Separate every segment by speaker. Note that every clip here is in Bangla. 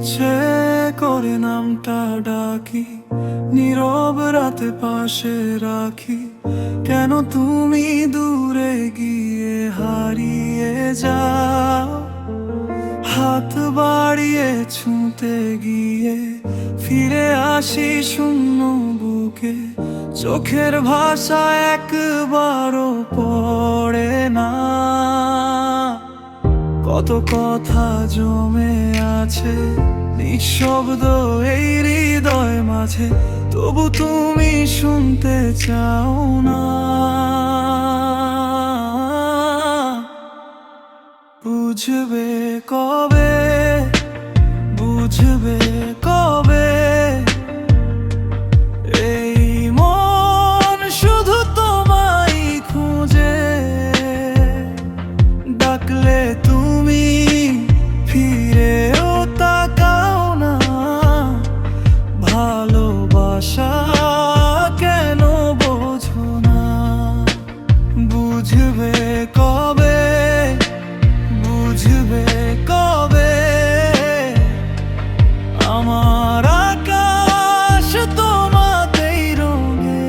Speaker 1: ইচ্ছে করে নামটা ডাকি, নীরব রাতে পাশে রাখি। কেন তুমি দূরে গিয়ে হারিয়ে যাও? হাত বাড়িয়ে ছুঁতে গিয়ে ফিরে আসি শূন্য বুকে। চোখের ভাষা একবারও পড়ে না। কত কথা জমে আছে নিঃশব্দ এই হৃদয় মাঝে, তবু তুমি শুনতে চাও না। বুঝবে কবে, বুঝবে কবে, এই মন শুধু তোমায় খুঁজে। ডাকলে তুমি ফিরেও তাকাও না। ভালোবাসা কেন বোঝো না? বুঝবে কবে, বুঝবে কবে, আমার আকাশ তোমাতেই রঙে।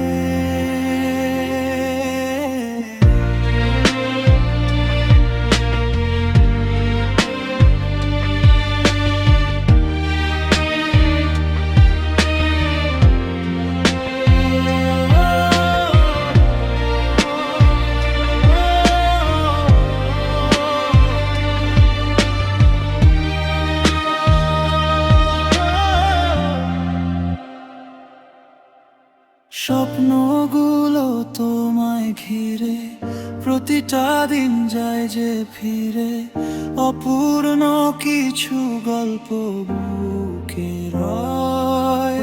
Speaker 1: স্বপ্নগুলো তোমায় ঘিরে, প্রতিটা দিন যায় যে ফিরে। অপূর্ণ কিছু গল্প বুকে রয়।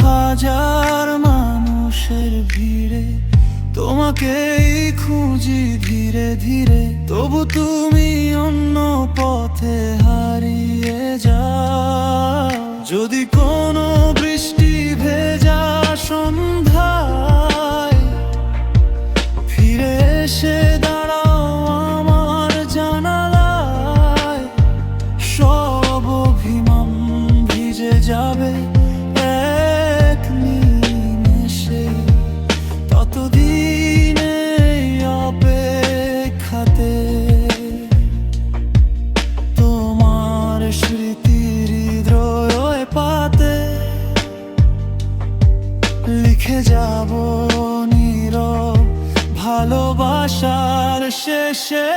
Speaker 1: হাজার মানুষের ভিড়ে তোমাকেই খুঁজি ধীরে ধীরে, তবু তুমি অন্য পথে হারিয়ে যাও। যদি কোনো বৃষ্টি ভেজা সন্ধ্যায় ফিরে এসে দাঁড়াও আমার জানালায়, সব অভিমান ভিজে যাবে এক নিমেষে। ততদিনে অপেক্ষাতে তোমার স্মৃতির হৃদয় পাতে লিখে যাব নীরব ভালোবাসার শেষে।